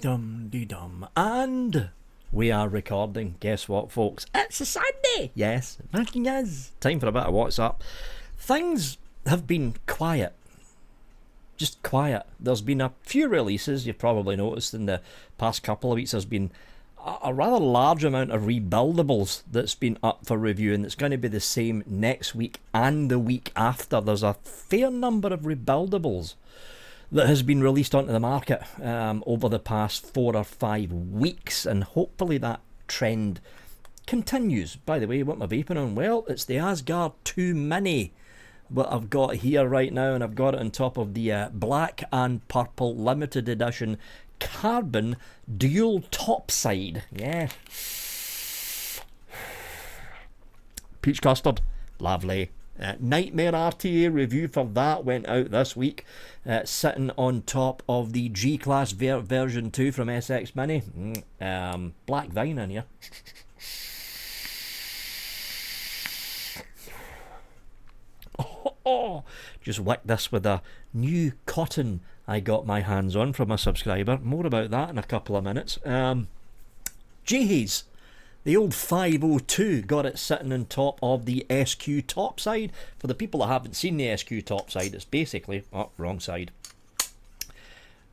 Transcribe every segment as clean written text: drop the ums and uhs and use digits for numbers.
Dee-dum. And we are recording. Guess what, folks? It's a Sunday! Yes, it fucking is. Time for a bit of WhatsApp. Things have been quiet. Just quiet. There's been a few releases, you've probably noticed in the past couple of weeks. There's been a rather large amount of rebuildables that's been up for review, and it's going to be the same next week and the week after. There's a fair number of rebuildables that has been released onto the market over the past 4 or 5 weeks, and hopefully that trend continues. By the way, what am I vaping on? Well, it's the Asgard 2 Mini that I've got here right now, and I've got it on top of the black and purple limited edition carbon dual topside. Yeah. Peach custard. Lovely. Nightmare RTA review for that went out this week, sitting on top of the G-Class version 2 from SX Mini. Black Vine in here. Just whacked this with a new cotton I got my hands on from a subscriber. More about that in a couple of minutes. J-Haze, the old 502, got it sitting on top of the SQ topside. For the people that haven't seen the SQ topside, it's basically... oh, wrong side.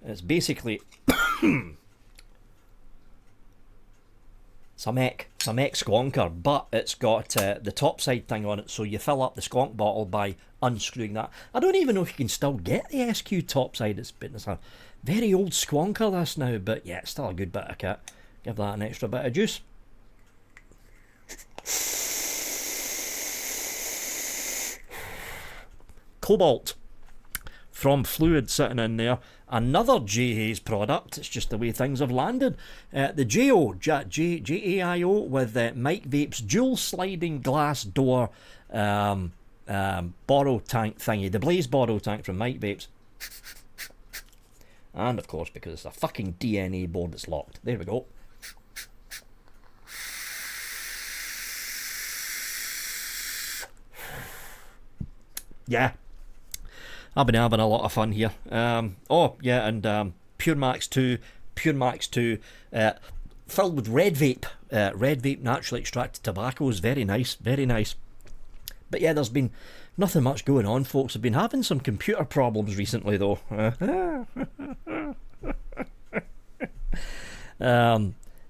It's basically... some ek squonker, but it's got the topside thing on it, so you fill up the squonk bottle by unscrewing that. I don't even know if you can still get the SQ topside. It's a very old squonker this now, but yeah, it's still a good bit of kit. Give that an extra bit of juice. Cobalt from Fluid sitting in there. Another J-Haze product. It's just the way things have landed. The J-A-I-O with Mike Vape's dual sliding glass door borrow tank thingy. The Blaze borrow tank from Mike Vape's. And of course, because it's a fucking DNA board that's locked. There we go. Yeah. I've been having a lot of fun here. Oh, yeah, and Pure Max 2, filled with red vape. Red vape naturally extracted tobacco is very nice, very nice. But yeah, there's been nothing much going on, folks. I've been having some computer problems recently, though.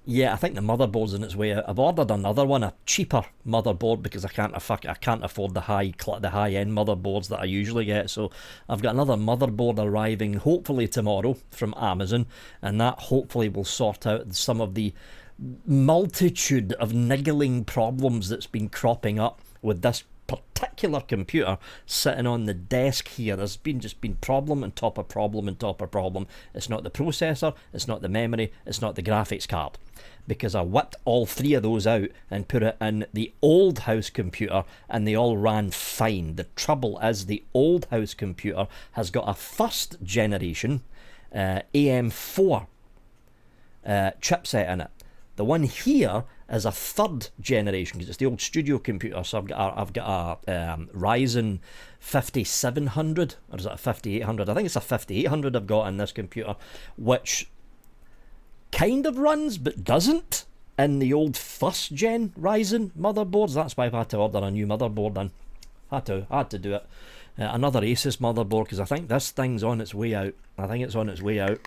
Yeah, I think the motherboard's in its way out. I've ordered another one, a cheaper motherboard, because I can't afford the high end motherboards that I usually get. So I've got another motherboard arriving hopefully tomorrow from Amazon, and that hopefully will sort out some of the multitude of niggling problems that's been cropping up with this particular computer sitting on the desk here. There's been problem on top of problem on top of problem. It's not the processor, it's not the memory, it's not the graphics card, because I whipped all 3 of those out and put it in the old house computer and they all ran fine. The trouble is the old house computer has got a first generation AM4 chipset in it. The one here is a 3rd generation, because it's the old studio computer. So I've got a Ryzen 5700, or is it a 5800? I think it's a 5800 I've got in this computer, which kind of runs but doesn't in the old 1st gen Ryzen motherboards. That's why I've had to order a new motherboard then. Had to do it. Another Asus motherboard, because I think this thing's on its way out. I think it's on its way out.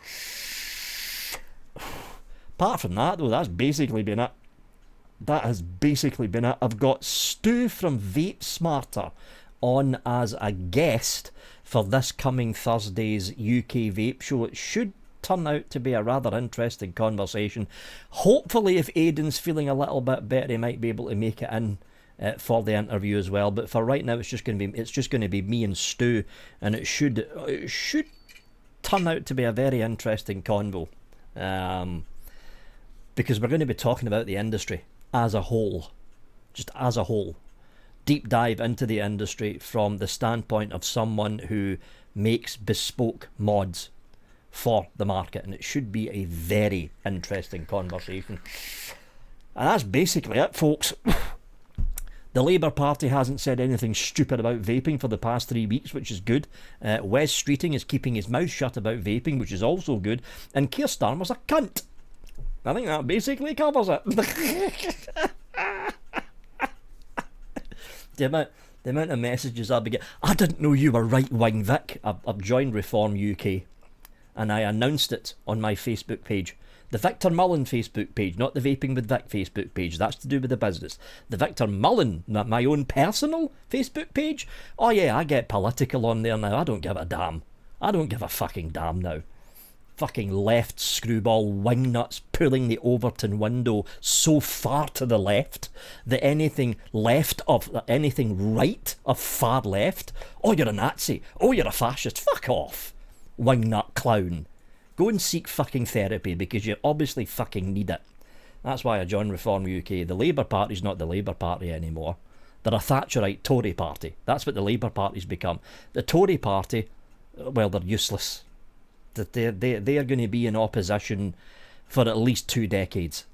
Apart from that, though, that's basically been it. That has basically been it. I've got Stu from Vape Smarter on as a guest for this coming Thursday's UK Vape Show. It should turn out to be a rather interesting conversation. Hopefully, if Aidan's feeling a little bit better, he might be able to make it in for the interview as well. But for right now, it's just going to be me and Stu, and it should turn out to be a very interesting convo. Because we're going to be talking about the industry as a whole, just as a whole. Deep dive into the industry from the standpoint of someone who makes bespoke mods for the market, and it should be a very interesting conversation. And that's basically it, folks. The Labour Party hasn't said anything stupid about vaping for the past 3 weeks, which is good. Wes Streeting is keeping his mouth shut about vaping, which is also good. And Keir Starmer's a cunt. I think that basically covers it. The amount of messages I've been getting. I didn't know you were right-wing, Vic. I've joined Reform UK, and I announced it on my Facebook page. The Victor Mullen Facebook page, not the Vaping with Vic Facebook page. That's to do with the business. The Victor Mullen, not my own personal Facebook page. Oh yeah, I get political on there now. I don't give a damn. I don't give a fucking damn now. Fucking left screwball wingnuts pulling the Overton window so far to the left that anything right of far left, oh you're a Nazi, oh you're a fascist, fuck off, wingnut clown. Go and seek fucking therapy because you obviously fucking need it. That's why I joined Reform UK. The Labour Party's not the Labour Party anymore. They're a Thatcherite Tory party. That's what the Labour Party's become. The Tory party, well, they're useless. They're going to be in opposition for at least 2 decades.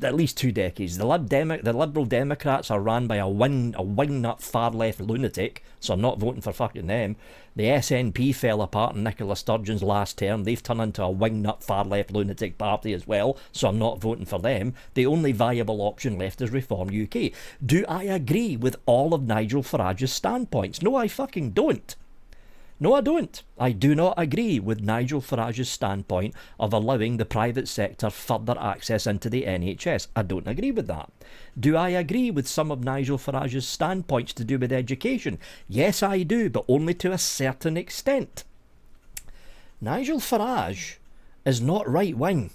At least 2 decades. The Liberal Democrats are ran by a wingnut far-left lunatic, so I'm not voting for fucking them. The SNP fell apart in Nicola Sturgeon's last term. They've turned into a wingnut far-left lunatic party as well, so I'm not voting for them. The only viable option left is Reform UK. Do I agree with all of Nigel Farage's standpoints? No, I fucking don't. No, I don't. I do not agree with Nigel Farage's standpoint of allowing the private sector further access into the NHS. I don't agree with that. Do I agree with some of Nigel Farage's standpoints to do with education? Yes, I do, but only to a certain extent. Nigel Farage is not right-wing.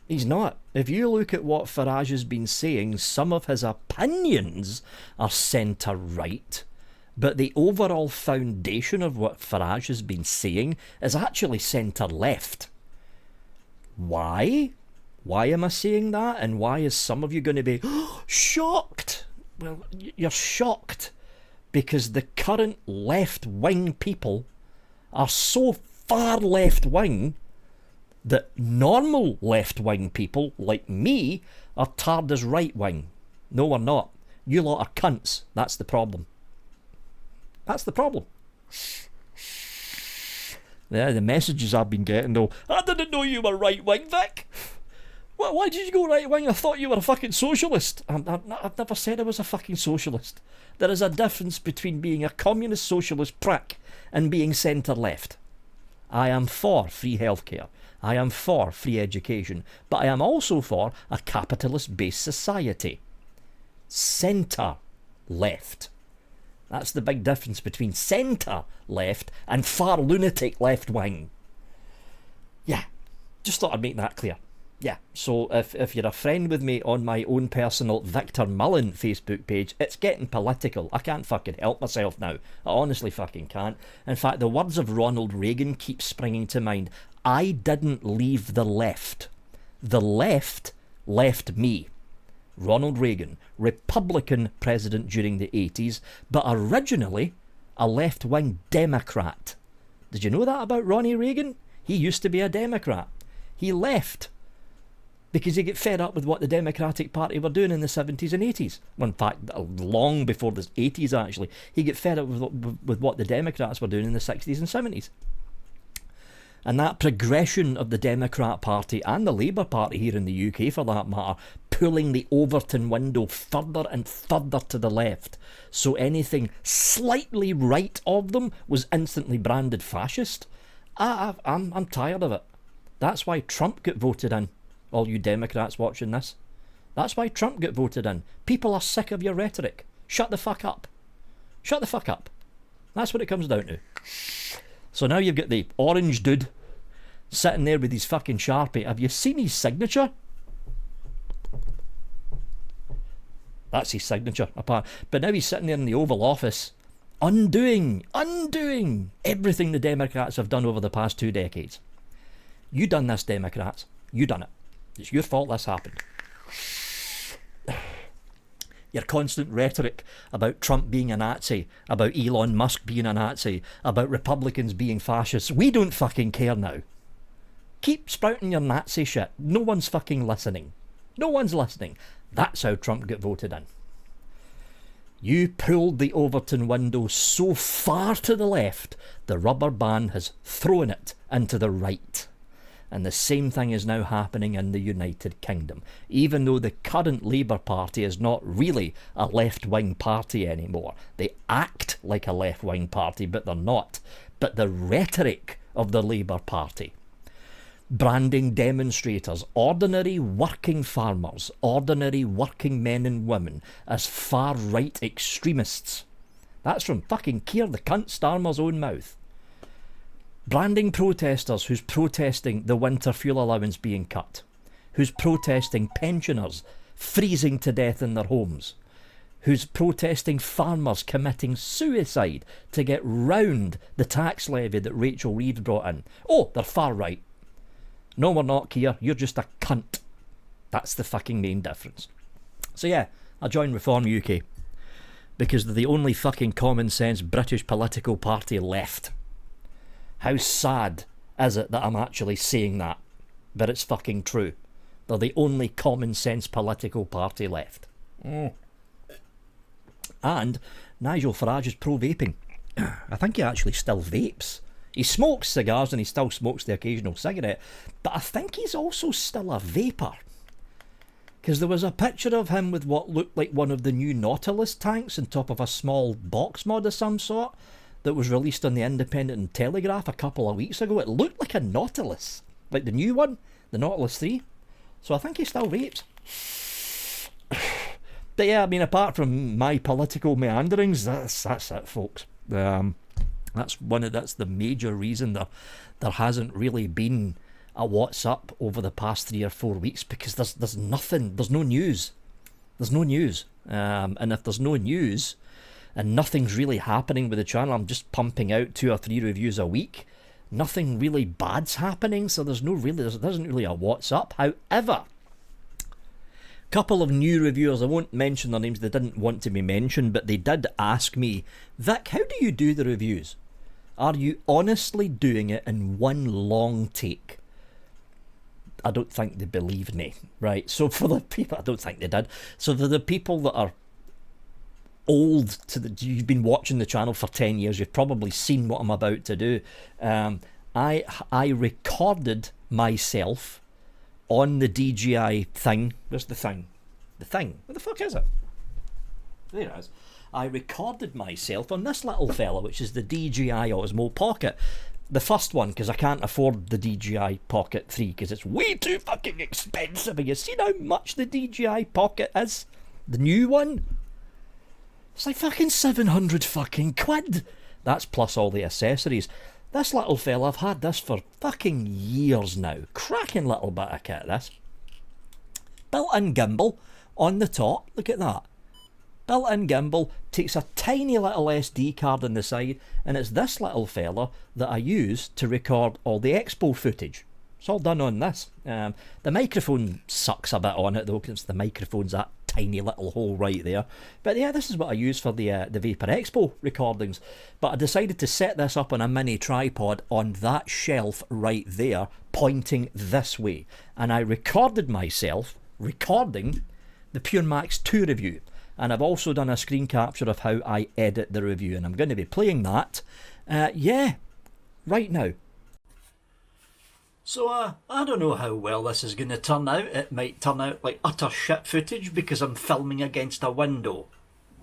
He's not. If you look at what Farage has been saying, some of his opinions are centre-right. But the overall foundation of what Farage has been saying is actually centre-left. Why? Why am I saying that? And why is some of you going to be shocked? Well, you're shocked because the current left-wing people are so far left-wing that normal left-wing people like me are tarred as right-wing. No, we're not. You lot are cunts. That's the problem. That's the problem. Yeah, the messages I've been getting though. I didn't know you were right-wing, Vic. Well, why did you go right-wing? I thought you were a fucking socialist. I've never said I was a fucking socialist. There is a difference between being a communist socialist prick and being centre-left. I am for free healthcare. I am for free education. But I am also for a capitalist-based society. Centre-left. That's the big difference between centre-left and far lunatic left-wing. Yeah, just thought I'd make that clear. Yeah, so if you're a friend with me on my own personal Victor Mullen Facebook page, it's getting political. I can't fucking help myself now. I honestly fucking can't. In fact, the words of Ronald Reagan keep springing to mind. I didn't leave the left. The left left me. Ronald Reagan, Republican president during the 80s, but originally a left-wing Democrat. Did you know that about Ronnie Reagan? He used to be a Democrat. He left because he got fed up with what the Democratic Party were doing in the 70s and 80s. Well, in fact, long before the 80s actually, he got fed up with what the Democrats were doing in the 60s and 70s. And that progression of the Democrat Party and the Labour Party here in the UK for that matter, pulling the Overton window further and further to the left, so anything slightly right of them was instantly branded fascist. I'm tired of it. That's why Trump got voted in, all you Democrats watching this. That's why Trump got voted in. People are sick of your rhetoric. Shut the fuck up. Shut the fuck up. That's what it comes down to. So now you've got the orange dude sitting there with his fucking Sharpie. Have you seen his signature? That's his signature. But now he's sitting there in the Oval Office undoing everything the Democrats have done over the past 2 decades. You done this, Democrats. You done it. It's your fault this happened. Your constant rhetoric about Trump being a Nazi, about Elon Musk being a Nazi, about Republicans being fascists. We don't fucking care now. Keep sprouting your Nazi shit. No one's fucking listening. No one's listening. That's how Trump got voted in. You pulled the Overton window so far to the left, the rubber band has thrown it into the right. And the same thing is now happening in the United Kingdom. Even though the current Labour Party is not really a left-wing party anymore. They act like a left-wing party, but they're not. But the rhetoric of the Labour Party, branding demonstrators, ordinary working farmers, ordinary working men and women as far-right extremists. That's from fucking Keir the cunt Starmer's own mouth. Branding protesters who's protesting the winter fuel allowance being cut, who's protesting pensioners freezing to death in their homes, who's protesting farmers committing suicide to get round the tax levy that Rachel Reeves brought in. Oh, they're far right. No, we're not, Keir. You're just a cunt. That's the fucking main difference. So yeah, I joined Reform UK because they're the only fucking common sense British political party left. How sad is it that I'm actually saying that? But it's fucking true. They're the only common sense political party left. And Nigel Farage is pro-vaping. I think he actually still vapes. He smokes cigars and he still smokes the occasional cigarette. But I think he's also still a vapor. Because there was a picture of him with what looked like one of the new Nautilus tanks on top of a small box mod of some sort that was released on the Independent and Telegraph a couple of weeks ago. It looked like a Nautilus. Like the new one, the Nautilus 3. So I think he still vapes. But yeah, I mean, apart from my political meanderings, that's it, folks. That's the major reason there hasn't really been a What's Up over the past 3 or 4 weeks, because there's nothing, there's no news. There's no news. And if there's no news and nothing's really happening with the channel, I'm just pumping out 2 or 3 reviews a week. Nothing really bad's happening, so there isn't really a What's Up. However, couple of new reviewers, I won't mention their names, they didn't want to be mentioned, but they did ask me, Vic, how do you do the reviews? Are you honestly doing it in one long take? I don't think they believed me, right? So for the people, I don't think they did. So for the people that are old, you've been watching the channel for 10 years, you've probably seen what I'm about to do. I recorded myself on the DJI thing. Where's the thing? The thing. Where the fuck is it? There it is. I recorded myself on this little fella, which is the DJI Osmo Pocket. The first one, because I can't afford the DJI Pocket 3, because it's way too fucking expensive. Have you seen how much the DJI Pocket is? The new one? It's like fucking 700 fucking quid. That's plus all the accessories. This little fella, I've had this for fucking years now. Cracking little bit of kit, this. Built-in gimbal on the top. Look at that. Built-in gimbal, takes a tiny little SD card on the side, and it's this little fella that I use to record all the expo footage. It's all done on this. The microphone sucks a bit on it though, because the microphone's that tiny little hole right there. But yeah, this is what I use for the Vapor Expo recordings. But I decided to set this up on a mini tripod on that shelf right there, pointing this way. And I recorded myself recording the Pure Max 2 review. And I've also done a screen capture of how I edit the review. And I'm going to be playing that, right now. So, I don't know how well this is going to turn out. It might turn out like utter shit footage because I'm filming against a window.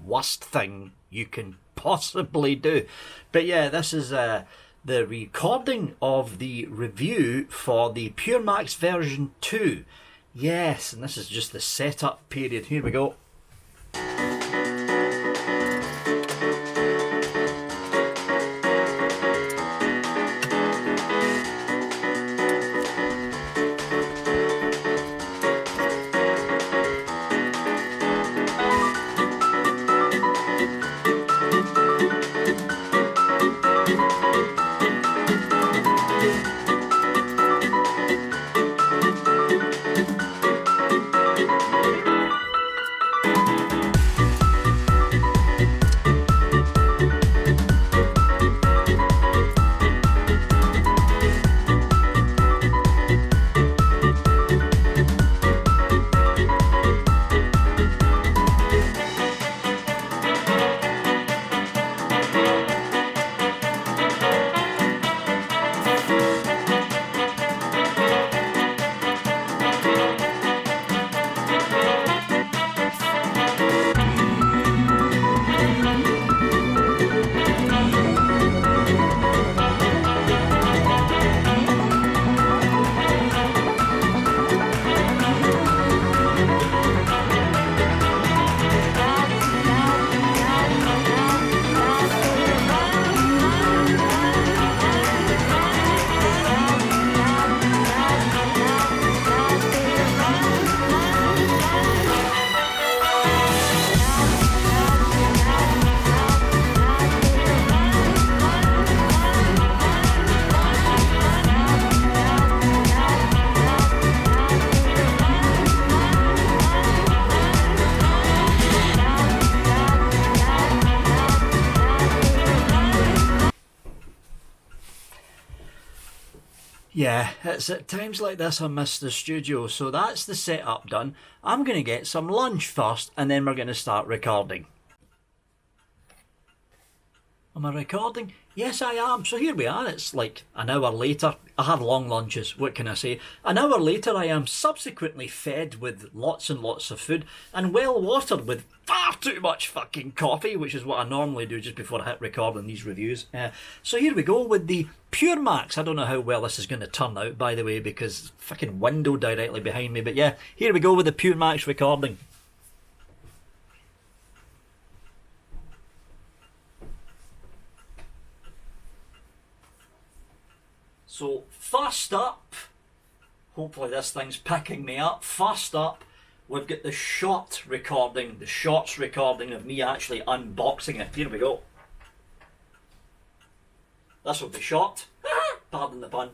Worst thing you can possibly do. But yeah, this is the recording of the review for the Pure Max version 2. Yes, and this is just the setup period. Here we go. Yeah, it's at times like this I miss the studio, so that's the setup done. I'm going to get some lunch first and then we're going to start recording. Am I recording? Yes, I am. So here we are. It's like an hour later. I have long lunches. What can I say? An hour later, I am subsequently fed with lots and lots of food and well watered with far too much fucking coffee, which is what I normally do just before I hit record on these reviews. So here we go with the Pure Max. I don't know how well this is going to turn out, by the way, because fucking window directly behind me. But yeah, here we go with the Pure Max recording. So first up, hopefully this thing's picking me up. First up, we've got the shots recording of me actually unboxing it. Here we go. This will be shot. Pardon the pun.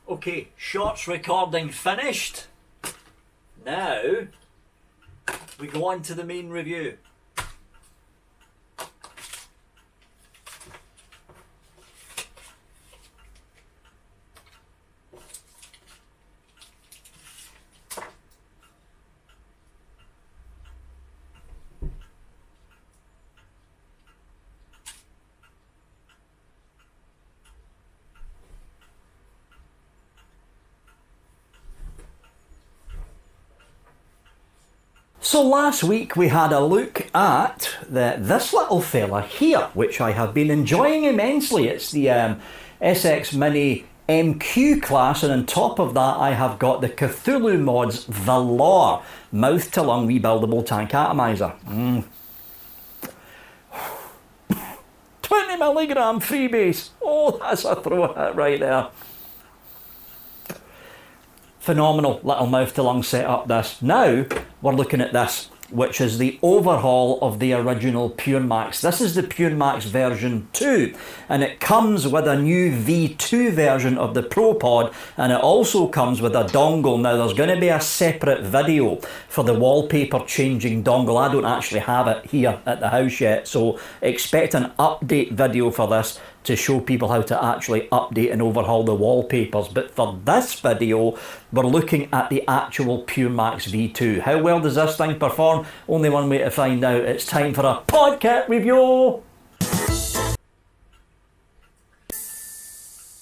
Okay, shots recording finished. Now, we go on to the main review. So last week we had a look at this little fella here, which I have been enjoying immensely. It's the SX Mini MQ class, and on top of that I have got the Cthulhu Mods Valor mouth to lung rebuildable tank atomizer. 20mg freebase. Oh, that's a throw hit right there. Phenomenal little mouth to lung setup this. Now we're looking at this, which is the overhaul of the original Pure Max. This is the Pure Max version 2, and it comes with a new V2 version of the Pro Pod, and it also comes with a dongle. Now there's going to be a separate video for the wallpaper changing dongle. I don't actually have it here at the house yet, so expect an update video for this to show people how to actually update and overhaul the wallpapers. But for this video, we're looking at the actual Pure Max V2. How well does this thing perform? Only one way to find out. It's time for a podcast review.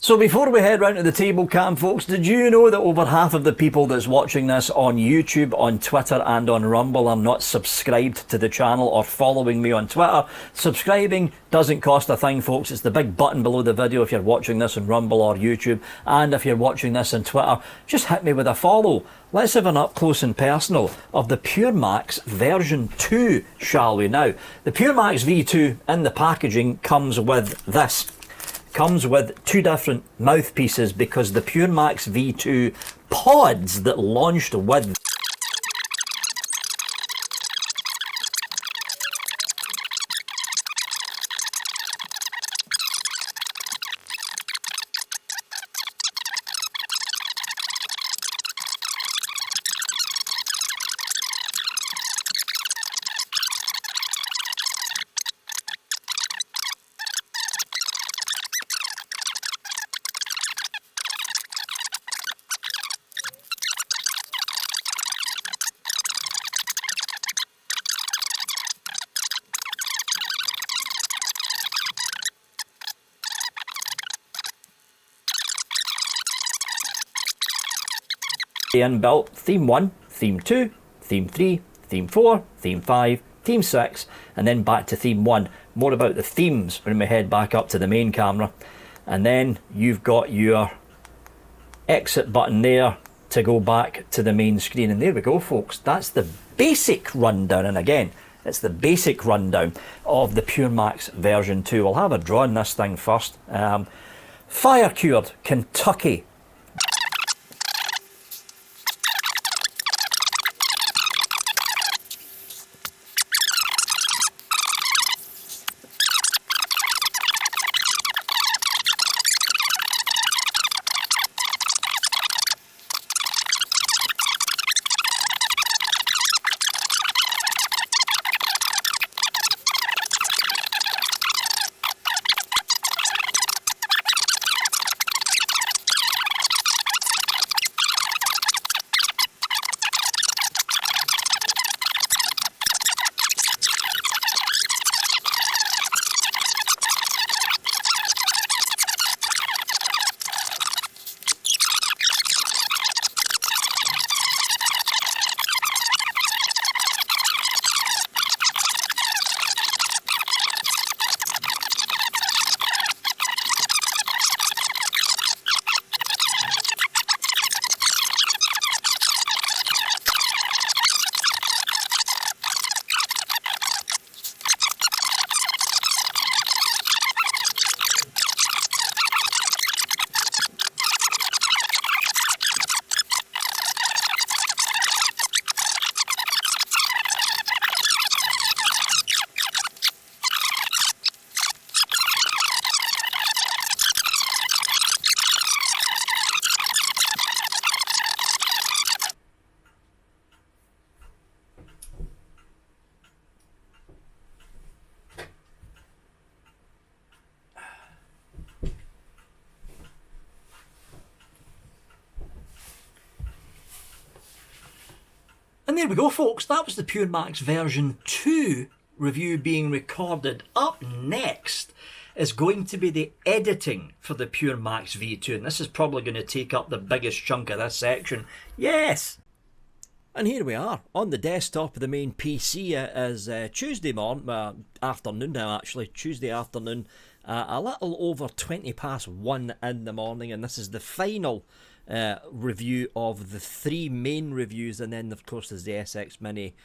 So before we head round to the table cam, folks, did you know that over half of the people that's watching this on YouTube, on Twitter and on Rumble are not subscribed to the channel or following me on Twitter? Subscribing doesn't cost a thing, folks. It's the big button below the video if you're watching this on Rumble or YouTube, and if you're watching this on Twitter, just hit me with a follow. Let's have an up close and personal of the Pure Max version 2, shall we? Now, the Pure Max V2 in the packaging comes with this. Comes with two different mouthpieces because the Pure Max V2 pods that launched with inbuilt theme 1, theme 2, theme 3, theme 4, theme 5, theme 6, and then back to theme 1. More about the themes when we head back up to the main camera. And then you've got your exit button there to go back to the main screen. And there we go, folks. That's the basic rundown. And again, it's the basic rundown of the Pure Max version 2. We'll have a draw on this thing first. Fire cured Kentucky. And there we go, folks. That was the Pure Max version 2 review being recorded. Up next is going to be the editing for the Pure Max V2. And this is probably going to take up the biggest chunk of this section. Yes! And here we are, on the desktop of the main PC. As Tuesday morning, afternoon now actually, Tuesday afternoon, a little over 20 past 1 in the morning. And this is the final review of the 3 main reviews, and then of course there's the SX Mini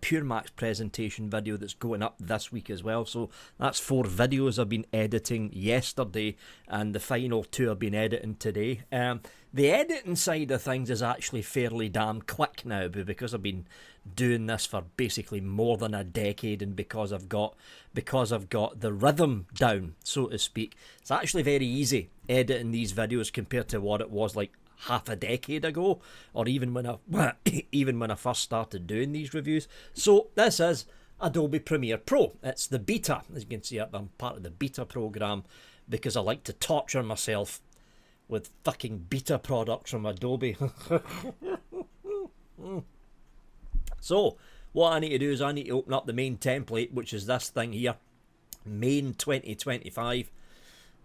Pure Max presentation video that's going up this week as well. So that's 4 videos I've been editing yesterday, and the final 2 I've been editing today. The editing side of things is actually fairly damn quick now, because I've been doing this for basically more than a decade, and because I've got the rhythm down, so to speak. It's actually very easy editing these videos compared to what it was like half a decade ago, or even when I first started doing these reviews. So this is Adobe Premiere Pro. It's the beta. As you can see, I'm part of the beta program because I like to torture myself with fucking beta products from Adobe. So what I need to do is I need to open up the main template, which is this thing here, Main 2025.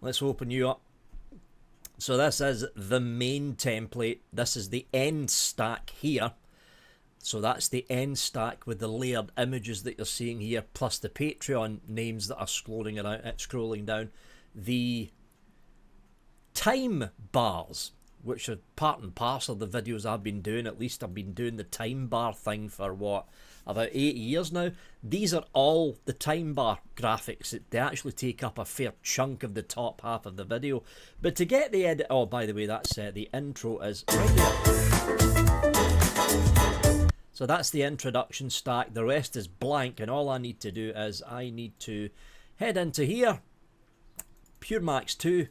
Let's open you up. So this is the main template. This is the end stack here. So that's the end stack with the layered images that you're seeing here, plus the Patreon names that are scrolling down. The time bars, which are part and parcel of the videos I've been doing. At least I've been doing the time bar thing for what, about 8 years now. These are all the time bar graphics. They actually take up a fair chunk of the top half of the video. But to get the edit, oh, by the way, that's the intro is right there. So that's the introduction stack. The rest is blank, and all I need to do is I need to head into here, Pure Max 2,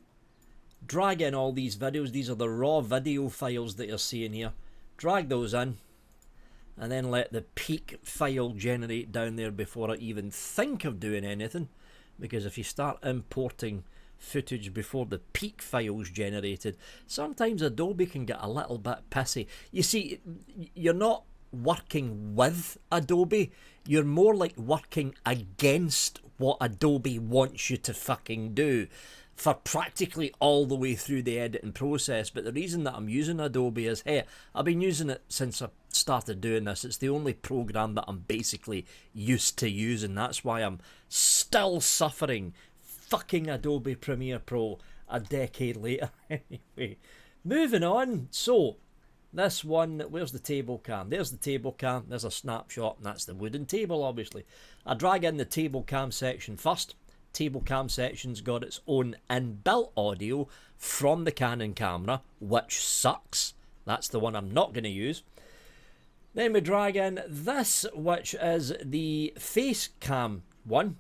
drag in all these videos. These are the raw video files that you're seeing here. Drag those in, and then let the peak file generate down there before I even think of doing anything. Because if you start importing footage before the peak file's generated, sometimes Adobe can get a little bit pissy. You see, you're not working with Adobe, you're more like working against what Adobe wants you to fucking do for practically all the way through the editing process. But the reason that I'm using Adobe is, hey, I've been using it since I started doing this. It's the only program that I'm basically used to using. That's why I'm still suffering fucking Adobe Premiere Pro a decade later. Anyway, moving on. So This one, where's the table cam? There's the table cam, there's a snapshot, and that's the wooden table, obviously. I drag in the table cam section first. Table cam section's got its own inbuilt audio from the Canon camera, which sucks. That's the one I'm not going to use. Then we drag in this, which is the face cam one.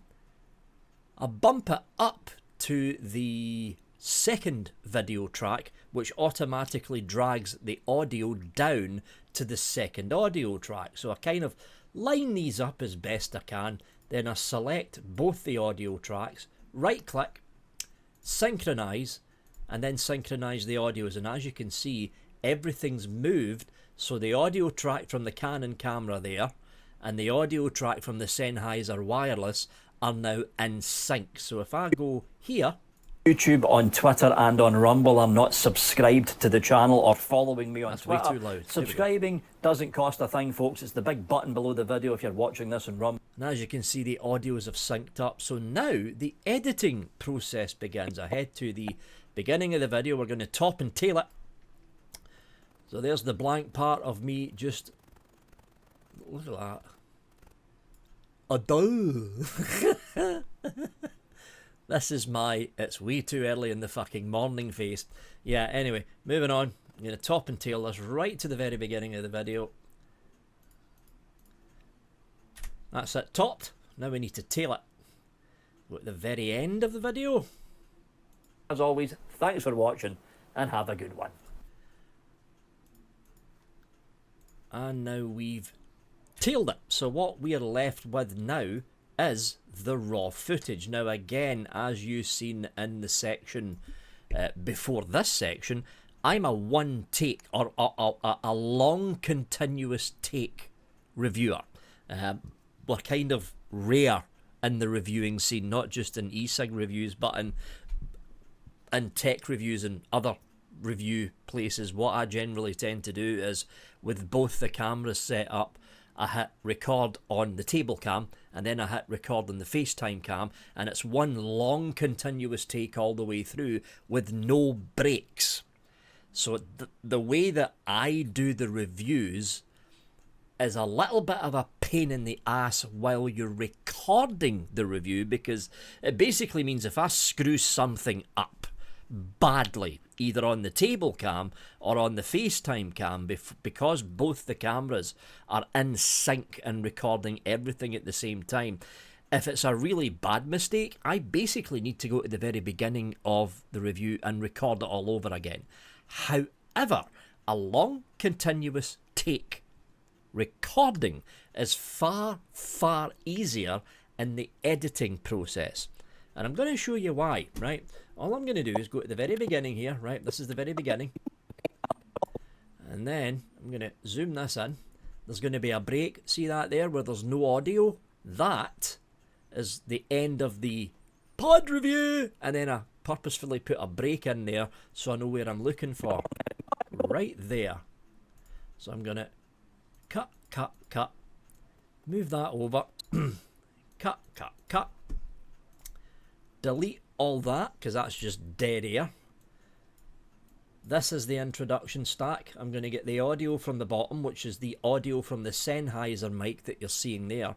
I bump it up to the second video track, which automatically drags the audio down to the second audio track. So I kind of line these up as best I can. Then I select both the audio tracks, right click, synchronize, and then synchronize the audios. And as you can see, everything's moved. So the audio track from the Canon camera there and the audio track from the Sennheiser wireless are now in sync. So if I go here, YouTube, on Twitter and on Rumble, are not subscribed to the channel or following me on Twitter. That's way too loud. Subscribing doesn't cost a thing, folks. It's the big button below the video if you're watching this on Rumble. And as you can see, the audios have synced up. So now the editing process begins. I head to the beginning of the video. We're going to top and tail it. So there's the blank part of me just... Look at that. This is my, it's way too early in the fucking morning face. Yeah, anyway, moving on. I'm going to top and tail this right to the very beginning of the video. That's it, topped. Now we need to tail it. We're at the very end of the video. As always, thanks for watching and have a good one. And now we've tailed it. So what we are left with now is the raw footage. Now again, as you've seen in the section before this section, I'm a one take or a long continuous take reviewer. We're kind of rare in the reviewing scene, not just in e-cig reviews, but in tech reviews and other review places. What I generally tend to do is, with both the cameras set up, I hit record on the table cam and then I hit record on the FaceTime cam, and it's one long continuous take all the way through with no breaks. So the way that I do the reviews is a little bit of a pain in the ass while you're recording the review, because it basically means if I screw something up badly, either on the table cam or on the FaceTime cam, because both the cameras are in sync and recording everything at the same time, if it's a really bad mistake, I basically need to go to the very beginning of the review and record it all over again. However, a long continuous take recording is far, far easier in the editing process. And I'm going to show you why, right? All I'm going to do is go to the very beginning here, right? This is the very beginning. And then I'm going to zoom this in. There's going to be a break. See that there where there's no audio? That is the end of the pod review. And then I purposefully put a break in there so I know where I'm looking for. Right there. So I'm going to cut. Move that over. Cut. Delete all that, because that's just dead air. This is the introduction stack. I'm going to get the audio from the bottom, which is the audio from the Sennheiser mic that you're seeing there.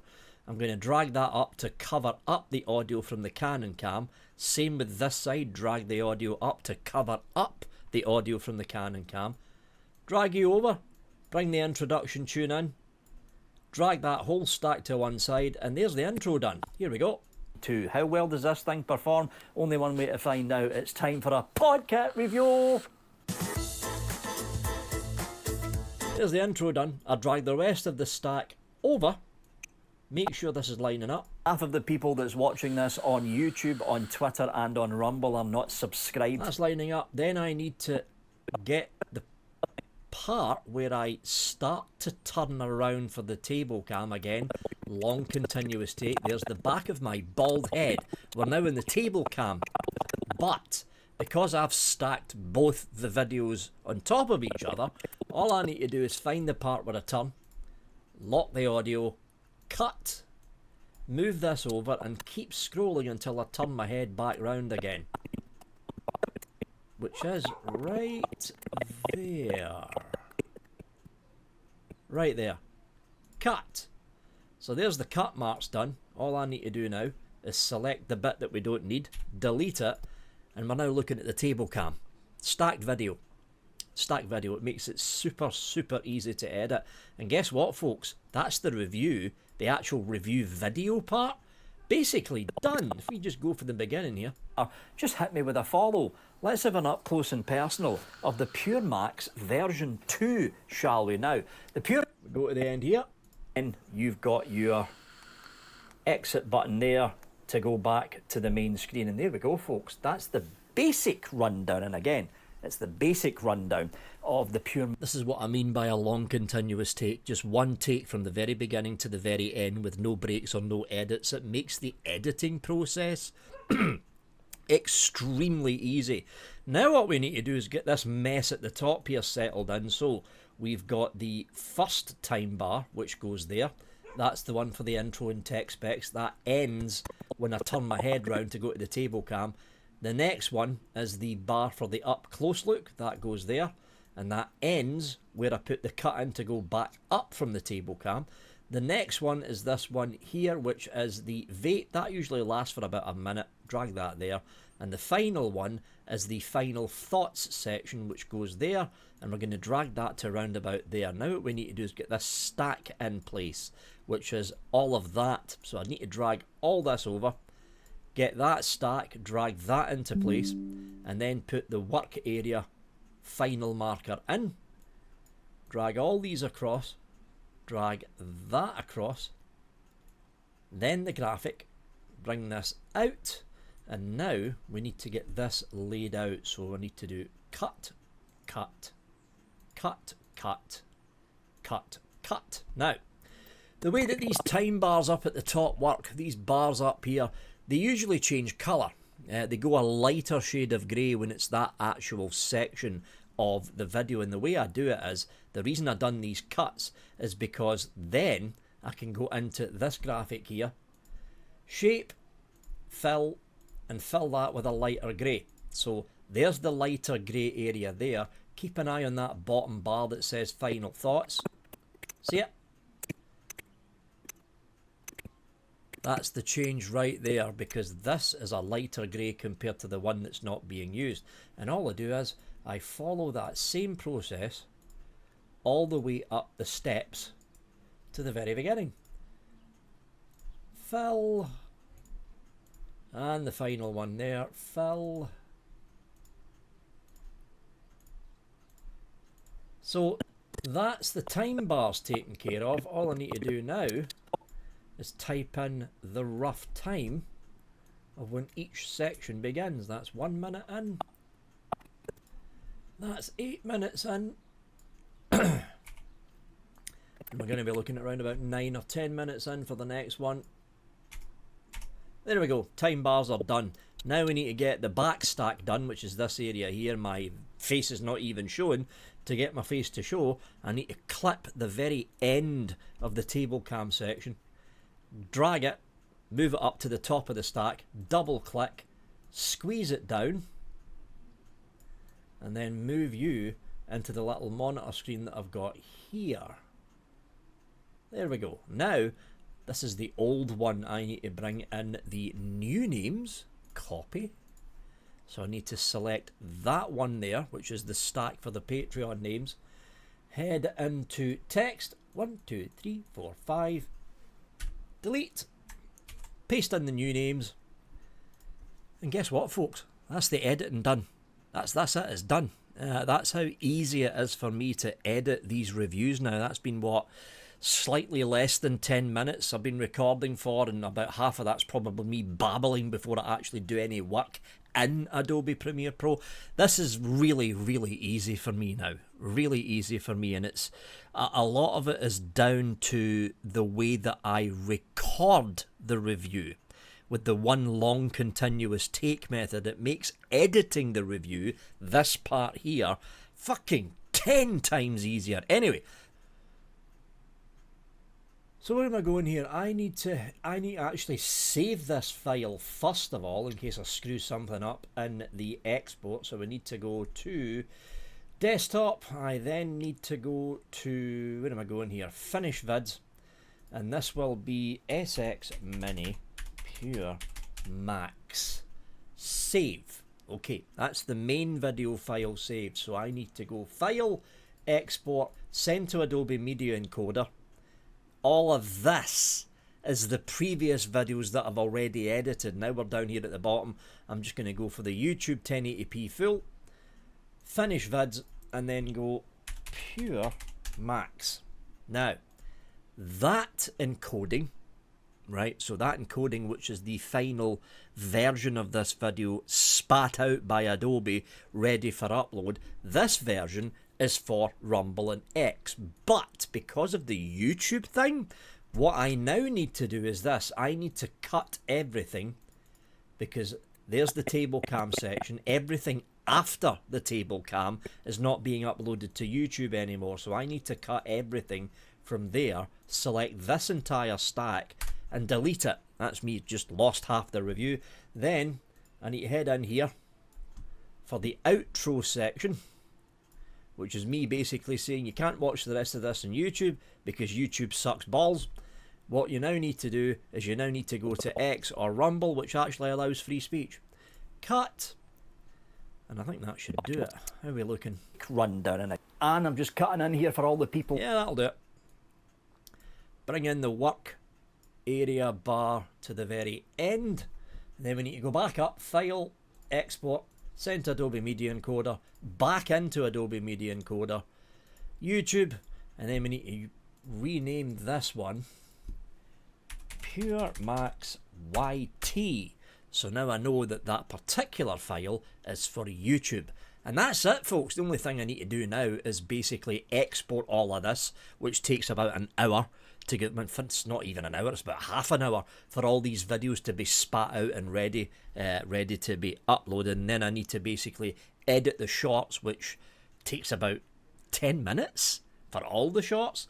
I'm going to drag that up to cover up the audio from the Canon cam. Same with this side, drag the audio up to cover up the audio from the Canon cam. Drag you over, bring the introduction tune in, drag that whole stack to one side, and there's the intro done. Here we go. How well does this thing perform? Only one way to find out. It's time for a podcast review. There's the intro done. I drag the rest of the stack over. Make sure this is lining up. Half of the people that's watching this on YouTube, on Twitter and on Rumble are not subscribed. That's lining up. Then I need to get the part where I start to turn around for the table cam again. Long continuous take. There's the back of my bald head. We're now in the table cam, but because I've stacked both the videos on top of each other, all I need to do is find the part where I turn, lock the audio, cut, move this over and keep scrolling until I turn my head back round again, which is right there. right there. Cut. So there's the cut marks done. All I need to do now is select the bit that we don't need, delete it, and we're now looking at the table cam. Stacked video. Stacked video. It makes it super, super easy to edit. And guess what, folks? That's the review, the actual review video part. Basically done. If we just go for the beginning here. Just hit me with a follow. Let's have an up close and personal of the Pure Max version 2, shall we now? The Pure... Go to the end here. And you've got your exit button there to go back to the main screen. And there we go, folks. That's the basic rundown. And again, it's the basic rundown of the Pure... This is what I mean by a long continuous take. Just one take from the very beginning to the very end with no breaks or no edits. It makes the editing process extremely easy. Now what we need to do is get this mess at the top here settled in. So we've got the first time bar, which goes there. That's the one for the intro and tech specs. That ends when I turn my head round to go to the table cam. The next one is the bar for the up close look. That goes there. And that ends where I put the cut in to go back up from the table cam. The next one is this one here, which is the vape. That usually lasts for about a minute. Drag that there. And the final one is the final thoughts section, which goes there. And we're going to drag that to around about there. Now what we need to do is get this stack in place, which is all of that. So I need to drag all this over, get that stack, drag that into place, and then put the work area final marker in. Drag all these across, drag that across, then the graphic, bring this out, and now we need to get this laid out. So we need to do cut, cut, cut, cut, cut, cut. Now, the way that these time bars up at the top work, these bars up here, they usually change colour. They go a lighter shade of grey when it's that actual section of the video. And the way I do it is, the reason I've done these cuts is because then I can go into this graphic here, shape, fill, and fill that with a lighter grey. So there's the lighter grey area there. Keep an eye on that bottom bar that says final thoughts. See it? That's the change right there, because this is a lighter grey compared to the one that's not being used. And all I do is I follow that same process all the way up the steps to the very beginning. Fill. And the final one there. Fill. So that's the time bars taken care of. All I need to do now is type in the rough time of when each section begins. That's 1 minute in. That's 8 minutes in. And we're going to be looking at around about 9 or 10 minutes in for the next one. There we go. Time bars are done. Now we need to get the back stack done, which is this area here. My face is not even showing. To get my face to show, I need to clip the very end of the table cam section, drag it, move it up to the top of the stack, double click, squeeze it down, and then move you into the little monitor screen that I've got here. There we go. Now, this is the old one. I need to bring in the new names, copy. So I need to select that one there, which is the stack for the Patreon names. Head into text, 1, 2, 3, 4, 5. Delete. Paste in the new names. And guess what, folks? That's the editing done. That's it, it's done. That's how easy it is for me to edit these reviews now. That's been, what, slightly less than 10 minutes I've been recording for, and about half of that's probably me babbling before I actually do any work in Adobe Premiere Pro. This is really, really easy for me now. Really easy for me, and it's a lot of it is down to the way that I record the review. With the one long continuous take method, it makes editing the review, this part here, fucking 10 times easier. Anyway, so where am I going here? I need to actually save this file first of all, in case I screw something up in the export. So we need to go to desktop, I then need to go to, where am I going here? Finish vids, and this will be SX Mini Pure Max Save. Okay, that's the main video file saved, so I need to go File, Export, send to Adobe Media Encoder. All of this is the previous videos that I've already edited. Now we're down here at the bottom. I'm just going to go for the YouTube 1080p full, finish vids, and then go Pure Max. Now, that encoding, right, so that encoding, which is the final version of this video spat out by Adobe, ready for upload, this version is for Rumble and X. But because of the YouTube thing, what I now need to do is this. I need to cut everything, because there's the table cam section. Everything after the table cam is not being uploaded to YouTube anymore, so I need to cut everything from there, select this entire stack and delete it. That's me, just lost half the review. Then I need to head in here for the outro section, which is me basically saying you can't watch the rest of this on YouTube because YouTube sucks balls. What you now need to do is you now need to go to X or Rumble, which actually allows free speech. Cut. And I think that should do it. How are we looking? Run down in it. And I'm just cutting in here for all the people. Yeah, that'll do it. Bring in the work area bar to the very end. And then we need to go back up, File, Export, send to Adobe Media Encoder, back into Adobe Media Encoder, YouTube, and then we need to rename this one Pure Max YT. So now I know that that particular file is for YouTube. And that's it, folks. The only thing I need to do now is basically export all of this, which takes about an hour to get. It's not even an hour, it's about half an hour for all these videos to be spat out and ready to be uploaded. And then I need to basically edit the shots, which takes about 10 minutes for all the shots.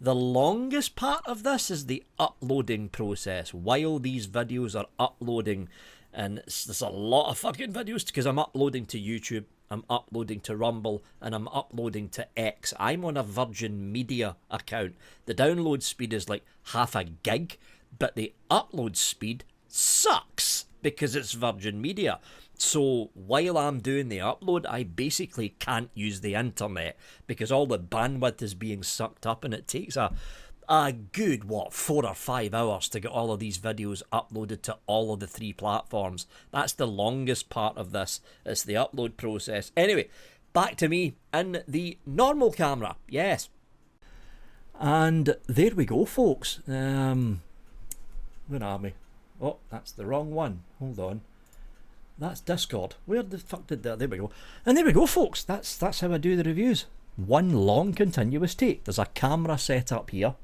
The longest part of this is the uploading process. While these videos are uploading, and there's a lot of fucking videos because I'm uploading to YouTube, I'm uploading to Rumble, and I'm uploading to X. I'm on a Virgin Media account. The download speed is like half a gig, but the upload speed sucks because it's Virgin Media. So while I'm doing the upload, I basically can't use the internet because all the bandwidth is being sucked up, and it takes a good, 4 or 5 hours to get all of these videos uploaded to all of the 3 platforms. That's the longest part of this. It's the upload process. Anyway, back to me in the normal camera. Yes. And there we go, folks. Where are we? Oh, that's the wrong one. Hold on. That's Discord. Where the fuck did that? There we go. And there we go, folks. That's how I do the reviews. One long continuous take. There's a camera set up here,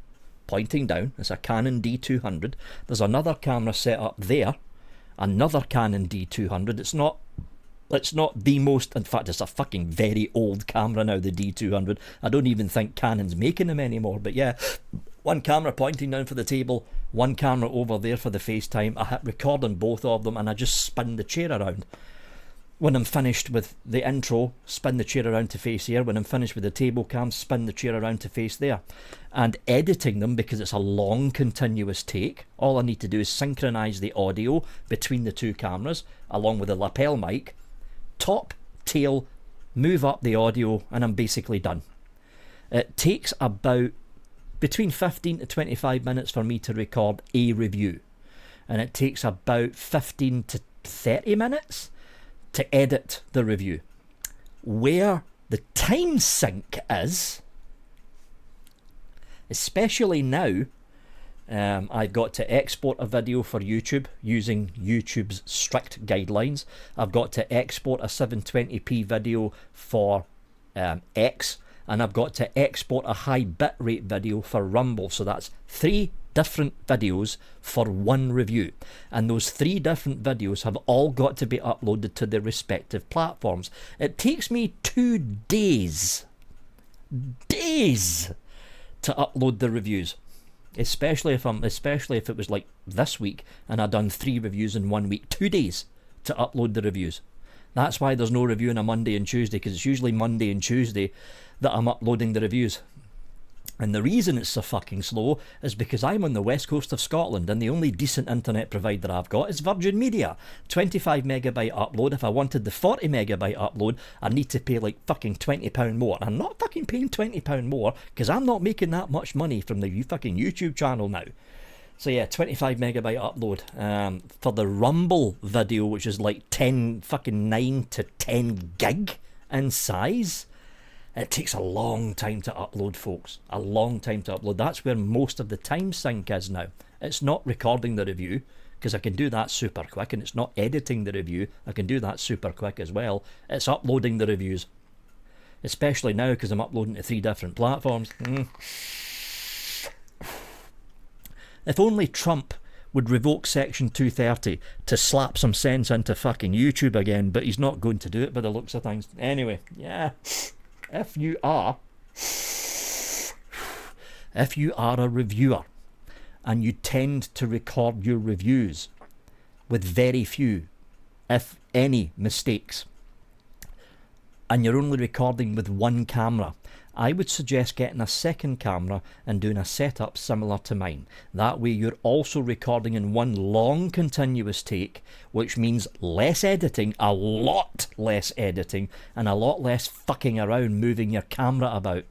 pointing down. It's a Canon D200. There's another camera set up there. Another Canon D200. It's not the most, in fact, it's a fucking very old camera now, the D200. I don't even think Canon's making them anymore. But yeah, one camera pointing down for the table, one camera over there for the FaceTime. I hit record on both of them, and I just spin the chair around. When I'm finished with the intro, spin the chair around to face here. When I'm finished with the table cam, spin the chair around to face there. And editing them, because it's a long continuous take, all I need to do is synchronize the audio between the 2 cameras, along with the lapel mic, top, tail, move up the audio, and I'm basically done. It takes about between 15 to 25 minutes for me to record a review, and it takes about 15 to 30 minutes to edit the review. Where the time sink is, especially now, I've got to export a video for YouTube using YouTube's strict guidelines. I've got to export a 720p video for X, and I've got to export a high bitrate video for Rumble. So that's 3 different videos for one review, and those 3 different videos have all got to be uploaded to their respective platforms. It takes me 2 days to upload the reviews. Especially if it was like this week and I'd done 3 reviews in 1 week. 2 days to upload the reviews. That's why there's no review on a Monday and Tuesday, because it's usually Monday and Tuesday that I'm uploading the reviews. And the reason it's so fucking slow is because I'm on the west coast of Scotland and the only decent internet provider I've got is Virgin Media. 25 megabyte upload. If I wanted the 40 megabyte upload, I need to pay like fucking £20 more. And I'm not fucking paying £20 more because I'm not making that much money from the fucking YouTube channel now. So yeah, 25 megabyte upload for the Rumble video, which is like 9 to 10 gig in size. It takes a long time to upload, folks. A long time to upload. That's where most of the time sink is now. It's not recording the review, because I can do that super quick, and it's not editing the review. I can do that super quick as well. It's uploading the reviews. Especially now, because I'm uploading to 3 different platforms. If only Trump would revoke Section 230 to slap some sense into fucking YouTube again, but he's not going to do it by the looks of things. Anyway, yeah. If you are a reviewer and you tend to record your reviews with very few, if any, mistakes, and you're only recording with one camera, I would suggest getting a second camera and doing a setup similar to mine. That way you're also recording in one long continuous take, which means less editing, a lot less editing, and a lot less fucking around moving your camera about.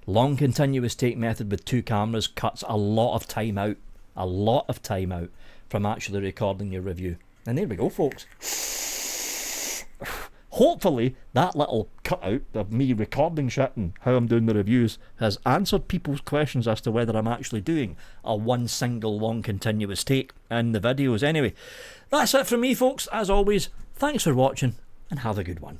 Long continuous take method with 2 cameras cuts a lot of time out from actually recording your review. And there we go, folks. Hopefully that little cutout of me recording shit and how I'm doing the reviews has answered people's questions as to whether I'm actually doing a one single long continuous take in the videos. Anyway, that's it from me, folks. As always, thanks for watching and have a good one.